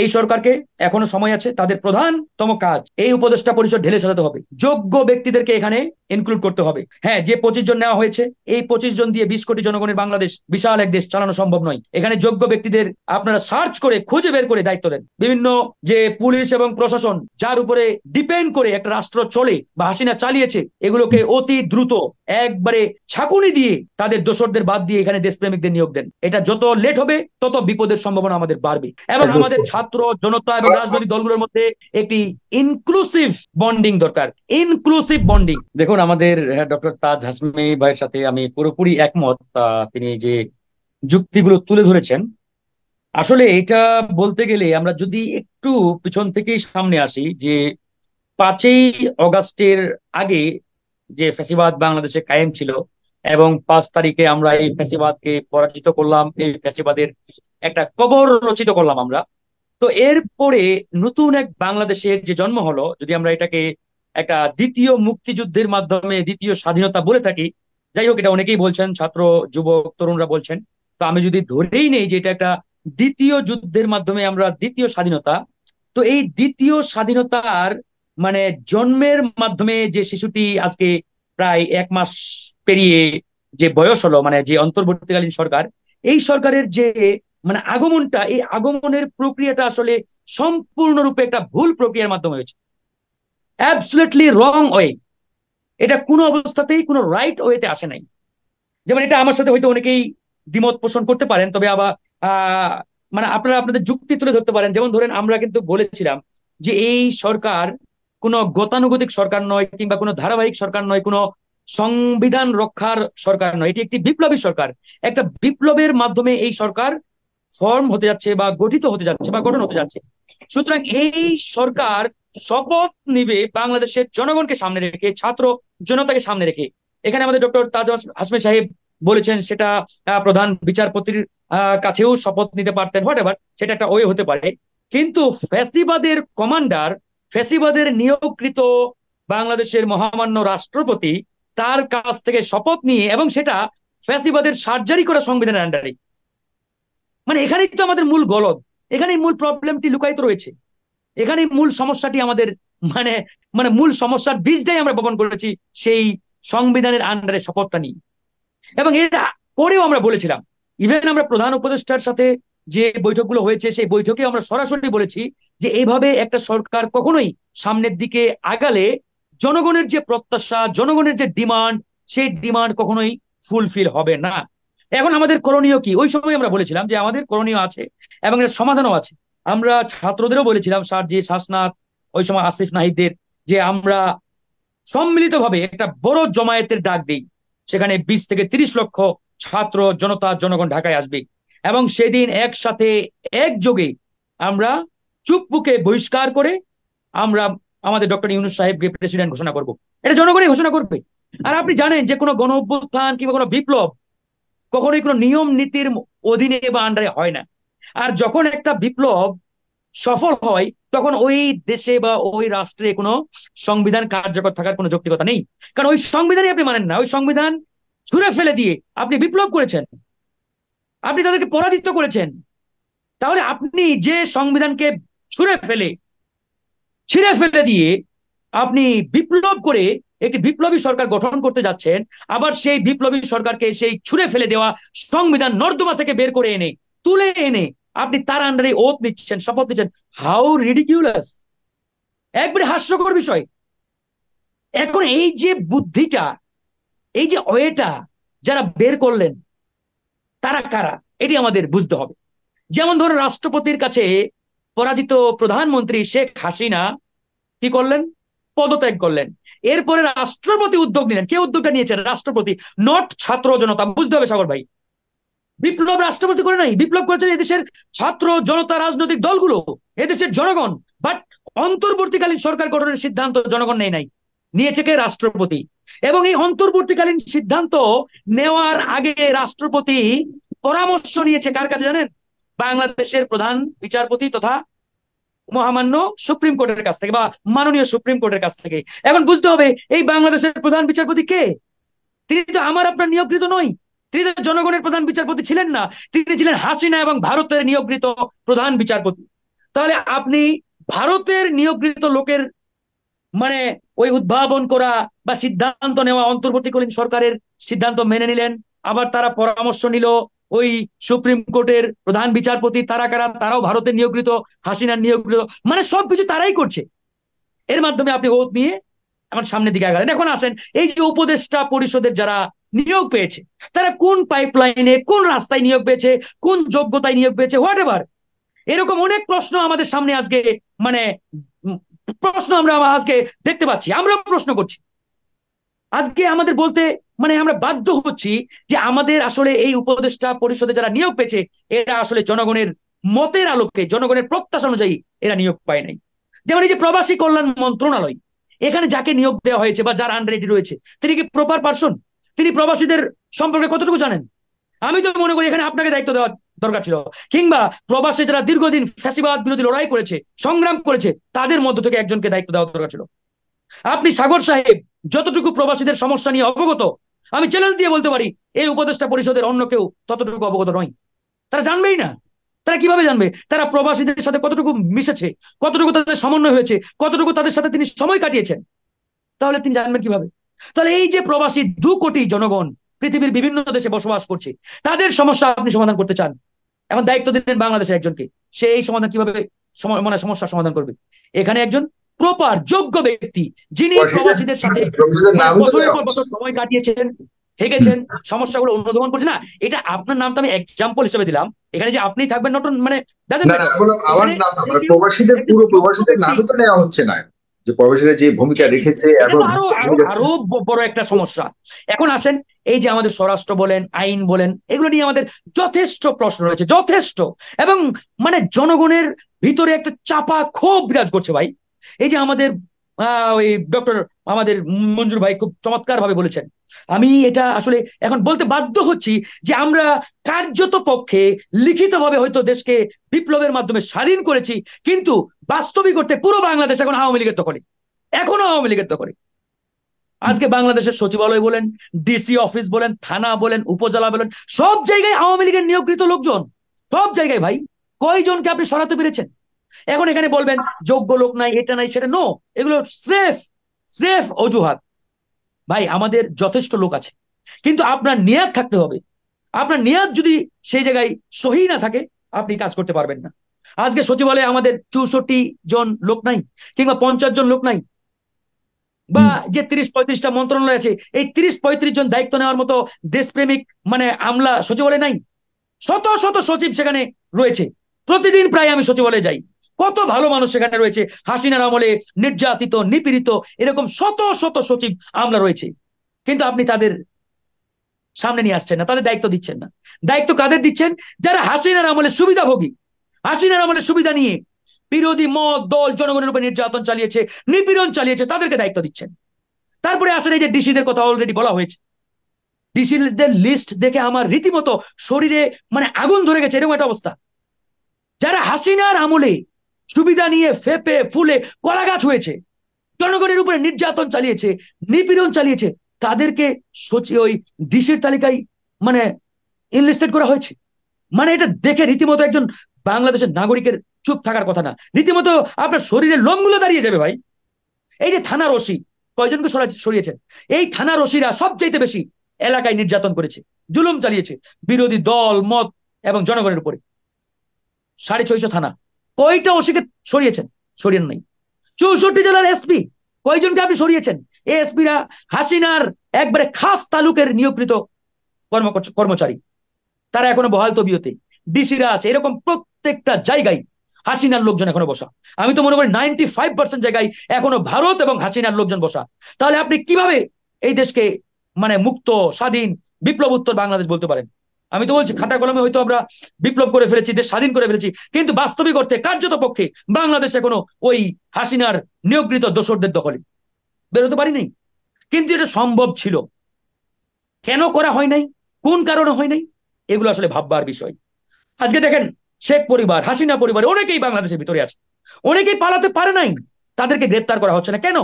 এই সরকারকে এখনো সময় আছে, তাদের প্রধানতম কাজ এই উপদেষ্টা পরিষদ ঢেলে সাজাতে হবে, যোগ্য ব্যক্তিদেরকে এখানে ইনক্লুড করতে হবে। হ্যাঁ, যে 25 জন নেওয়া হয়েছে, এই 25 জন দিয়ে 20 কোটি জনগণের বাংলাদেশ বিশাল এক দেশ চালানো সম্ভব নয়। এখানে যোগ্য ব্যক্তিদের আপনারা সার্চ করে খুঁজে বের করে দায়িত্ব দেন। বিভিন্ন যে পুলিশ এবং প্রশাসন যার উপরে ডিপেন্ড করে একটা রাষ্ট্র চলে বা হাসিনা চালিয়েছে, এগুলোকে অতি দ্রুত একবারে ছাকুনি দিয়ে তাদের দোসরদের বাদ দিয়ে এখানে দেশপ্রেমিকদের নিয়োগ দেন। এটা যত লেট হবে তত বিপদের সম্ভাবনা আমাদের বাড়বে, এবং আমাদের ছাত্র জনতা এবং রাজনৈতিক দলগুলোর মধ্যে একটি ইনক্লুসিভ বন্ডিং দরকার, ইনক্লুসিভ বন্ডিং। দেখুন, আমাদের ডক্টর তাজ হাসমি ভাইয়ের সাথে আমি পুরোপুরি একমত। তিনি যে যুক্তিগুলো তুলে ধরেছেন, আসলে এটা বলতে গেলে আমরা যদি একটু পিছন থেকেই সামনে আসি, যে 5ই অগাস্টের আগে যে ফ্যাসিবাদ বাংলাদেশে কায়েম ছিল, এবং 5 তারিখে আমরা এই ফ্যাসিবাদকে পরাজিত করলাম, এই ফ্যাসিবাদের একটা কবর রচিত করলাম আমরা। তো এরপরে নতুন এক বাংলাদেশের যে জন্ম হলো, যদি আমরা এটাকে একটা দ্বিতীয় মুক্তিযুদ্ধের মাধ্যমে দ্বিতীয় স্বাধীনতা বলে থাকি, যাই হোক, এটা অনেকেই বলছেন, ছাত্র যুবক তরুণরা বলছেন। তো আমি যদি ধরেই নেই যে এটা একটা দ্বিতীয় যুদ্ধের মাধ্যমে আমরা দ্বিতীয় স্বাধীনতা, তো এই দ্বিতীয় স্বাধীনতার মানে জন্মের মাধ্যমে যে শিশুটি আজকে প্রায় 1 মাস পেরিয়ে যে বয়স হলো, মানে যে অন্তর্বর্তীকালীন সরকার, এই সরকারের যে মানে আগমনটা, এই আগমনের প্রক্রিয়াটা আসলে সম্পূর্ণরূপে একটা ভুল প্রক্রিয়ার মাধ্যমে হয়েছে, অ্যাবসলিউটলি রং ওয়ে। এটা কোনো অবস্থাতেই কোনো রাইট ওয়েতে আসে নাই। যেমন এটা আমার সাথে হয়তো অনেকেই দ্বিমত পোষণ করতে পারেন, তবে আবার আহ মানে আপনারা আপনাদের যুক্তি তুলে ধরতে পারেন। যেমন ধরেন, আমরা কিন্তু বলেছিলাম যে এই সরকার কোনো গতানুগতিক সরকার নয়, কিংবা কোনো ধারাবাহিক সরকার নয়, কোনো সংবিধান রক্ষার সরকার নয়, এটি একটি বিপ্লবী সরকার। একটা বিপ্লবের মাধ্যমে এই সরকার ফর্ম হতে যাচ্ছে বা গঠিত হতে যাচ্ছে বা গঠন হতে যাচ্ছে। সুতরাং এই সরকার শপথ নিবে বাংলাদেশের জনগণকে সামনে রেখে, ছাত্র জনতাকে সামনে রেখে। এখানে আমাদের ডক্টর তাজ হাসমি সাহেব বলেছেন সেটা প্রধান বিচারপতির কাছেও শপথ নিতে পারতেন, হোয়াট এভার, সেটা একটা ওয়ে হতে পারে। কিন্তু ফ্যাসিবাদের কমান্ডার, ফ্যাসিবাদের নিয়োগকৃত বাংলাদেশের মহামান্য রাষ্ট্রপতি, তার কাছ থেকে শপথ নিয়ে, এবং সেটা ফ্যাসিবাদের সার্জারি করা সংবিধানের আন্ডারে, মানে এখানেই তো আমাদের মূল গলদ, এখানেই মূল প্রবলেমটি লুকায়িত রয়েছে, এখানেই মূল সমস্যাটি আমাদের মানে মানে মূল সমস্যার বীজটাই আমরা বপন করেছি সেই সংবিধানের আন্ডারে শপথটা নিয়ে। এবং এর পরেও আমরা বলেছিলাম, ইভেন আমরা প্রধান উপদেষ্টার সাথে যে বৈঠকগুলো হয়েছে, সেই বৈঠকে আমরা সরাসরি বলেছি যে এইভাবে একটা সরকার কখনোই সামনের দিকে আগালে জনগণের যে প্রত্যাশা, জনগণের যে ডিমান্ড, সেই ডিমান্ড কখনোই ফুলফিল হবে না। এখন আমাদের করণীয় কি? ওই সময় আমরা বলেছিলাম যে আমাদের করণীয় আছে এবং এর সমাধানও আছে। আমরা ছাত্রদেরও বলেছিলাম, স্যার জি শাসনাথ, ওই সময় আসিফ নাহিদদের, যে আমরা সম্মিলিতভাবে একটা বড় জমায়েতের ডাক দিই, সেখানে 20 থেকে 30 লক্ষ ছাত্র জনতা জনগণ ঢাকায় আসবে, এবং সেদিন একসাথে একযোগে আমরা চুপ বুকে বহিষ্কার করে আমরা আমাদের ডক্টর ইউনূস সাহেবকে প্রেসিডেন্ট ঘোষণা করব। এটা জনগণই ঘোষণা করবে। আর আপনি জানেন যে কোনো গণ অভ্যুত্থান কিংবা কোনো বিপ্লব কখনোই কোনো নিয়ম নীতির অধীনে বা আন্ডারে হয় না। আর যখন একটা বিপ্লব সফল হয়, তখন ওই দেশে বা ওই রাষ্ট্রে কোনো সংবিধান কার্যকর থাকার কোনো যৌক্তিকতা নেই। কারণ ওই সংবিধানই আপনি মানেন না, ওই সংবিধান ছুঁড়ে ফেলে দিয়ে আপনি বিপ্লব করেছেন, আপনি তাদেরকে পরাজিত করেছেন। তাহলে আপনি যে সংবিধানকে ছুঁড়ে ফেলে ছিঁড়ে ফেলে দিয়ে আপনি বিপ্লব করে একটি বিপ্লবী সরকার গঠন করতে যাচ্ছেন, আবার সেই বিপ্লবী সরকারকে সেই ছুঁড়ে ফেলে দেওয়া সংবিধান নর্দমা থেকে বের করে এনে তুলে এনে আপনি তার আন্ডারে ওথ নিচ্ছেন, শপথ নিচ্ছেন। How ridiculous! একবারে হাস্যকর বিষয়। এখন এই যে বুদ্ধিটা, এই যে ওয়েটা যারা বের করলেন, তারা কারা এটি আমাদের বুঝতে হবে। যেমন ধরুন, রাষ্ট্রপতির কাছে পরাজিত প্রধানমন্ত্রী শেখ হাসিনা কি করলেন? পদত্যাগ করলেন। এরপরে রাষ্ট্রপতি উদ্যোগ নিলেন। কে উদ্যোগটা নিয়েছেন? রাষ্ট্রপতি, নট ছাত্র জনতা। বুঝতে হবে সাগর ভাই, বিপ্লব রাষ্ট্রপতি করে নাই, বিপ্লব করেছে এদেশের ছাত্র জনতা, রাজনৈতিক দলগুলো, এদেশের জনগণ। বাট অন্তর্বর্তীকালীন সরকার গঠনের সিদ্ধান্ত জনগণ নেই নাই, নিয়েছে কে? রাষ্ট্রপতি। এবং এই অন্তর্বর্তীকালীন সিদ্ধান্ত নেওয়ার আগে রাষ্ট্রপতি পরামর্শ নিয়েছে কার কাছে জানেন? বাংলাদেশের প্রধান বিচারপতি তথা মহামান্য সুপ্রিম কোর্টের কাছ থেকে বা মাননীয় সুপ্রিম কোর্টের কাছ থেকে। এখন বুঝতে হবে এই বাংলাদেশের প্রধান বিচারপতি কে? তিনি তো আমার আপনার নিয়োগকৃত নয়, তিনি তো জনগণের প্রধান বিচারপতি ছিলেন না, তিনি ছিলেন হাসিনা এবং ভারতের নিয়োগকৃত প্রধান বিচারপতি। তাহলে আপনি ভারতের নিয়োগকৃত লোকের মানে ওই উদ্ভাবন করা বা সিদ্ধান্ত নেওয়া অন্তর্বর্তীকালীন সরকারের সিদ্ধান্ত মেনে নিলেন, আবার তারা পরামর্শ নিল ওই সুপ্রিম কোর্টের প্রধান বিচারপতি, তারা কারা, তারাও ভারতের নিয়োগকৃত, হাসিনার নিয়োগকৃত, মানে সবকিছু তারাই করছে। এর মাধ্যমে আপনি ওত নিয়ে আমার সামনের দিকে আগালেন। এখন আসেন, এই যে উপদেষ্টা পরিষদের যারা নিয়োগ পেয়েছে, তারা কোন পাইপলাইনে, কোন রাস্তায় নিয়োগ পেয়েছে, কোন যোগ্যতায় নিয়োগ পেয়েছে, হোয়াট এভার, এরকম অনেক প্রশ্ন আমাদের সামনে আজকে মানে প্রশ্ন আমরা আজকে দেখতে পাচ্ছি, আমরা প্রশ্ন করছি। আজকে আমাদের বলতে আমরা বাধ্য হচ্ছি যে আমাদের আসলে এই উপদেষ্টা পরিষদে যারা নিয়োগ পেয়েছে, এরা আসলে জনগণের মতের আলোকে, জনগণের প্রত্যাশা অনুযায়ী এরা নিয়োগ পায় নাই। যেমন এই যে প্রবাসী কল্যাণ মন্ত্রণালয়, এখানে যাকে নিয়োগ দেওয়া হয়েছে বা যার আন্ডারে রয়েছে, তিনি কি প্রপার পারসন? তিনি প্রবাসীদের সম্পর্কে কতটুকু জানেন? আমি তো মনে করি এখানে আপনাকে দায়িত্ব দেওয়া দরকার ছিল, কিংবা প্রবাসী যারা দীর্ঘদিন ফ্যাসিবাদ বিরোধী লড়াই করেছে, সংগ্রাম করেছে, তাদের মধ্য থেকে একজনকে দায়িত্ব দেওয়া দরকার ছিল। আপনি সাগর সাহেব যতটুকু প্রবাসীদের সমস্যা নিয়ে অবগত, আমি চ্যালেঞ্জ দিয়ে বলতে পারি এই উপদেষ্টা পরিষদের অন্য কেউ ততটুকু অবগত নয়। তারা জানবেই না। তারা কিভাবে জানবে তারা প্রবাসীদের সাথে কতটুকু মিশেছে, কতটুকু তাদের সমন্বয় হয়েছে, কতটুকু তাদের সাথে তিনি সময় কাটিয়েছেন? তাহলে তিনি জানবেন কিভাবে? তাহলে এই যে প্রবাসী 2 কোটি জনগণ পৃথিবীর বিভিন্ন দেশে বসবাস করছে, তাদের সমস্যা আপনি সমাধান করতে চান, এখন দায়িত্ব দিলেন বাংলাদেশের একজনকে, সে এই সমাধান কিভাবে সমস্যার সমাধান করবে? এখানে একজন প্রপার যোগ্য ব্যক্তি, যিনি প্রবাসীদের সাথে বছরের পর বছর সময় কাটিয়েছেন, থেকেছেন, সমস্যাগুলো অনুধাবন করছে। না, এটা আপনার নামটা আমি এক্সাম্পল হিসেবে দিলাম, এখানে যে আপনি থাকবেন নতুন প্রবাসীদের নামও তো নেওয়া হচ্ছে না, যে প্রবাসীরা যে ভূমিকা রেখেছে এটা তো আরো আরো আরো বড় একটা সমস্যা। এখন আসেন, এই যে আমাদের স্বরাষ্ট্র বলেন, আইন বলেন, এগুলো নিয়ে আমাদের যথেষ্ট প্রশ্ন রয়েছে, যথেষ্ট। এবং জনগণের ভিতরে একটা চাপা ক্ষোভ বিরাজ করছে ভাই। এই যে আমাদের ওই ডক্টর আমাদের মঞ্জুর ভাই খুব চমৎকার ভাবে বলেছেন, আমি এটা আসলে এখন বলতে বাধ্য হচ্ছি যে আমরা কার্যত পক্ষে লিখিতভাবে হয়তো দেশকে বিপ্লবের মাধ্যমে স্বাধীন করেছি, কিন্তু বাস্তবিক করতে পুরো বাংলাদেশ এখন আওয়ামী লীগের দখলে, এখনো আওয়ামী লীগের দখলে। আজকে বাংলাদেশের সচিবালয় বলেন, ডিসি অফিস বলেন, থানা বলেন, উপজেলা বলেন, সব জায়গায় আওয়ামী লীগের নিয়োগকৃত লোকজন, সব জায়গায় ভাই। কয়জনকে আপনি সরাতে পেরেছেন? এখন এখানে বলবেন যোগ্য লোক নাই, এটা নাই, সেটা, নো, এগুলো স্রেফ স্রেফ অজুহাত। ভাই আমাদের যথেষ্ট লোক আছে, কিন্তু আপনার নিয়াত থাকতে হবে। আপনার নিয়াত যদি সেই জায়গায় সহি না থাকে, আপনি কাজ করতে পারবেন না। আজকে সচিবালয়ে আমাদের 64 জন লোক নাই, কিংবা 50 জন লোক নাই, বা যে 30-35টা মন্ত্রণালয় আছে, এই 30-35 জন দায়িত্ব নেওয়ার মতো দেশপ্রেমিক আমলা সচিবালয়ে নাই। শত শত সচিব সেখানে রয়েছে, প্রতিদিন প্রায় আমি সচিবালয়ে যাই, কত ভালো মানুষ সেখানে রয়েছে, হাসিনার আমলে নির্যাতিত, নিপীড়িত, এরকম শত শত সচিব আমলা রয়েছে, কিন্তু আপনি তাদের সামনে নিয়ে আসছেন না, তাদের দায়িত্ব দিচ্ছেন না। দায়িত্ব কাদের দিচ্ছেন? যারা হাসিনার আমলে সুবিধাভোগী, হাসিনার আমলে সুবিধা নিয়ে বিরোধী মত দল জনগণের উপর নির্যাতন চালিয়েছে, নিপীড়ন চালিয়েছে, তাদেরকে দায়িত্ব দিচ্ছেন। তারপরে আসলে এই যে ডিসিদের কথা অলরেডি বলা হয়েছে, ডিসিদের লিস্ট দেখে আমার রীতিমতো শরীরে আগুন ধরে গেছে, এরকম একটা অবস্থা। যারা হাসিনার আমলে সুবিধা নিয়ে ফেপে ফুলে কলা গাছ হয়েছে, জনগণের উপরে নির্যাতন চালিয়েছে, নিপীড়ন চালিয়েছে, তাদেরকে ওই ডিসির তালিকায় ইনলিস্টেড করা হয়েছে। এটা দেখে রীতিমতো একজন বাংলাদেশের নাগরিকের চুপ থাকার কথা না, রীতিমতো আপনার শরীরের লোমগুলো দাঁড়িয়ে যাবে ভাই। এই যে থানার ওসি, কয়জনকে সরিয়েছেন? এই থানার ওসিরা সবচাইতে বেশি এলাকায় নির্যাতন করেছে, জুলুম চালিয়েছে বিরোধী দল মত এবং জনগণের উপরে। 650 থানা, কয়টা ওসিকে সরিয়েছেন? সরিয়েন নাই। 64 জেলার এসপি, কয়জনকে আপনি সরিয়েছেন? এই এসপিরা হাসিনার একবারে খাস তালুকের নিয়োগকৃত কর্মচারী, তারা এখনো বহাল তবিয়তে। ডিসিরা আছে, এরকম প্রত্যেকটা জায়গায় হাসিনার লোকজন এখনো বসা। আমি তো মনে করি 95% জায়গায় এখনো ভারত এবং হাসিনার লোকজন বসা। তাহলে আপনি কিভাবে এই দেশকে মুক্ত, স্বাধীন, বিপ্লব উত্তর বাংলাদেশ বলতে পারেন? আমি তো বলছি খাতা কলমে হয়তো আমরা বিপ্লব করে ফেলেছি, দেশ স্বাধীন করে ফেলেছি, কিন্তু বাস্তবিক অর্থে কার্যত পক্ষে বাংলাদেশ এখনো ওই হাসিনার নিয়োগকৃত দোসরদের দখলে, বেরোতে পারি নাই। কিন্তু এটা সম্ভব ছিল, কেন করা হয় নাই, কোন কারণে হয় নাই, এগুলো আসলে ভাববার বিষয়। আজকে দেখেন, শেখ পরিবার, হাসিনা পরিবার, অনেকেই বাংলাদেশের ভিতরে আছে, অনেকেই পালাতে পারে নাই, তাদেরকে গ্রেপ্তার করা হচ্ছে না কেন?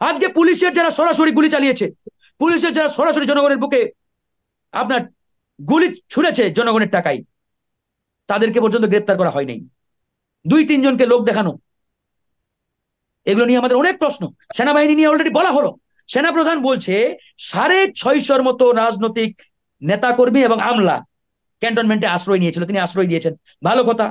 আজকে পুলিশের যারা সরাসরি গুলি চালিয়েছে, পুলিশের যারা সরাসরি জনগণের বুকে আপনার গুলি ছুড়েছে জনগণের টাকায়, তাদেরকে পর্যন্ত গ্রেপ্তার করা হয়নি। 2-3 জনকে লোক দেখানো, এগুলো নিয়ে আমাদের অনেক প্রশ্ন। সেনাবাহিনী নিয়ে অলরেডি বলা হলো, সেনাপ্রধান বলছে 650-র মতো রাজনৈতিক নেতাকর্মী এবং আমলা ক্যান্টনমেন্টে আশ্রয় নিয়েছিল, তিনি আশ্রয় দিয়েছেন, ভালো কথা।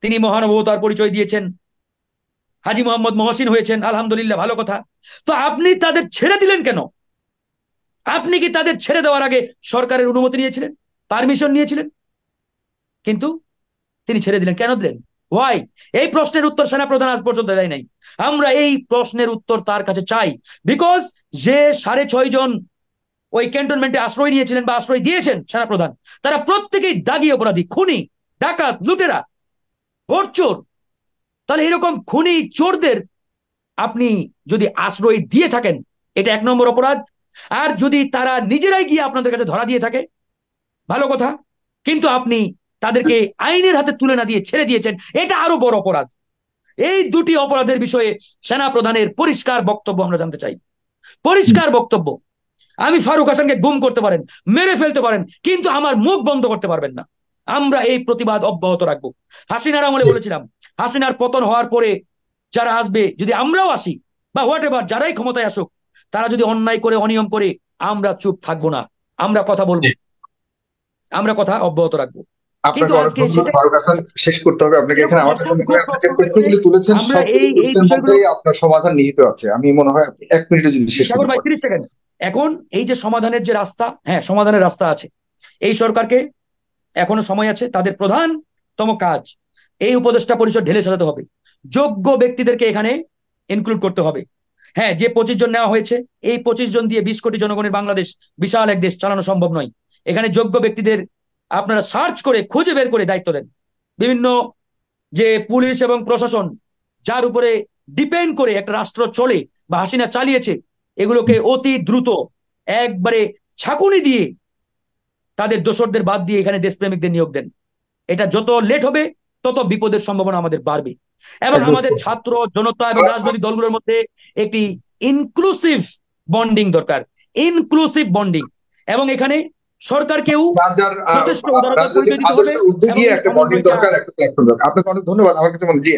তিনি মহানুভবতার পরিচয় দিয়েছেন, হাজী মোহাম্মদ মহসিন হয়েছেন, আলহামদুলিল্লাহ, ভালো কথা। তো আপনি তাদের ছেড়ে দিলেন কেন? আপনি কি তাদের ছেড়ে দেওয়ার আগে সরকারের অনুমতি নিয়েছিলেন, পারমিশন নিয়েছিলেন? কিন্তু তিনি ছেড়ে দিলেন, কেন দিলেন? ওয়াই? এই প্রশ্নের উত্তর সেনাপ্রধান আজ পর্যন্ত দেয় নাই। আমরা এই প্রশ্নের উত্তর তার কাছে চাই। বিকজ যে 6.5 জন ওই ক্যান্টনমেন্টে আশ্রয় নিয়েছিলেন বা আশ্রয় দিয়েছেন সেনাপ্রধান, তারা প্রত্যেকেই দাগী অপরাধী, খুনি, ডাকাত, লুটেরা, ভোটচোর। তাহলে এরকম খুনি চোরদের আপনি যদি আশ্রয় দিয়ে থাকেন, এটা 1 নম্বর অপরাধ। আর যদি তারা নিজেরাই গিয়ে আপনাদের কাছে ধরা দিয়ে থাকে, ভালো কথা, কিন্তু আপনি তাদেরকে আইনের হাতে তুলে না দিয়ে ছেড়ে দিয়েছেন, এটা আরো বড় অপরাধ। এই দুটি অপরাধের বিষয়ে সেনা প্রধানের পরিষ্কার বক্তব্য আমরা জানতে চাই, পরিষ্কার বক্তব্য। আমি ফারুক হাসানকে গুম করতে পারেন, মেরে ফেলতে পারেন, কিন্তু আমার মুখ বন্ধ করতে পারবেন না। আমরা এই প্রতিবাদ অব্যাহত রাখবো। হাসিনার আমলে বলেছিলাম, হাসিনার পতন হওয়ার পরে যারা আসবে, যদি আমরাও আসি বা হোয়াট এভার, যারাই ক্ষমতায় আসুক, তারা যদি অন্যায় করে, অনিয়ম করে, আমরা চুপ থাকবো না, আমরা কথা বলবো, আমরা কথা অব্যাহত রাখবো। কিন্তু আপনাকে অনেক আজকে ধন্যবাদ সেটা ফারুক হাসান, শেষ করতে হবে আপনাকে এখানে। এরকম আমার কাছে মনে অসংখ্য হয় আপনি যে প্রশ্ন রয়েছে, প্রশ্নগুলি তুলেছেন আমরা সবগুলি এই প্রশ্নের বিষয়গুলো। মধ্যেই আপনার সমাধান নিহিত আছে। আমি মনে হয় আপনি 1 মিনিটে যদি শেষ সাগর করতে ভাই, পারেন। 30 সেকেন্ড। এখন এই যে সমাধানের যে রাস্তা, হ্যাঁ, সমাধানের রাস্তা আছে। এই সরকারকে এখনো সময় আছে, তাদের প্রধানতম কাজ এই উপদেষ্টা পরিষদ ঢেলে সাজাতে হবে, যোগ্য ব্যক্তিদেরকে এখানে ইনক্লুড করতে হবে। হ্যাঁ, যে 25 জন নেওয়া হয়েছে, এই 25 জন দিয়ে 20 কোটি জনগণের বাংলাদেশ, বিশাল এক দেশ চালানো সম্ভব নয়। এখানে যোগ্য ব্যক্তিদের আপনারা সার্চ করে খুঁজে বের করে দায়িত্ব দেন। বিভিন্ন যে পুলিশ এবং প্রশাসন যার উপরে ডিপেন্ড করে একটা রাষ্ট্র চলে বা হাসিনা চালিয়েছে, এগুলোকে অতি দ্রুত একবারে ছাকুনি দিয়ে তাদের দোসরদের বাদ দিয়ে এখানে দেশপ্রেমিকদের নিয়োগ দেন। এটা যত লেট হবে, তত বিপদের সম্ভাবনা আমাদের বাড়বে। এবং একদম আমাদের স্পষ্ট। ছাত্র জনতা এবং রাজনৈতিক দলগুলোর মধ্যে একটি ইনক্লুসিভ বন্ডিং দরকার, ইনক্লুসিভ বন্ডিং। এবং এখানে সরকারকেও যার যার যথেষ্ট উদারতার রাজনৈতিক পরিচয় দিতে হবে আদর্শের ঊর্ধ্বে এবং গিয়ে এই একটা বন্ডিং সমন্বয়টা। দরকার, একটা প্ল্যাটফর্ম দরকার। আপনাকে অনেক ধন্যবাদ। আমার কাছে মনে হয় জি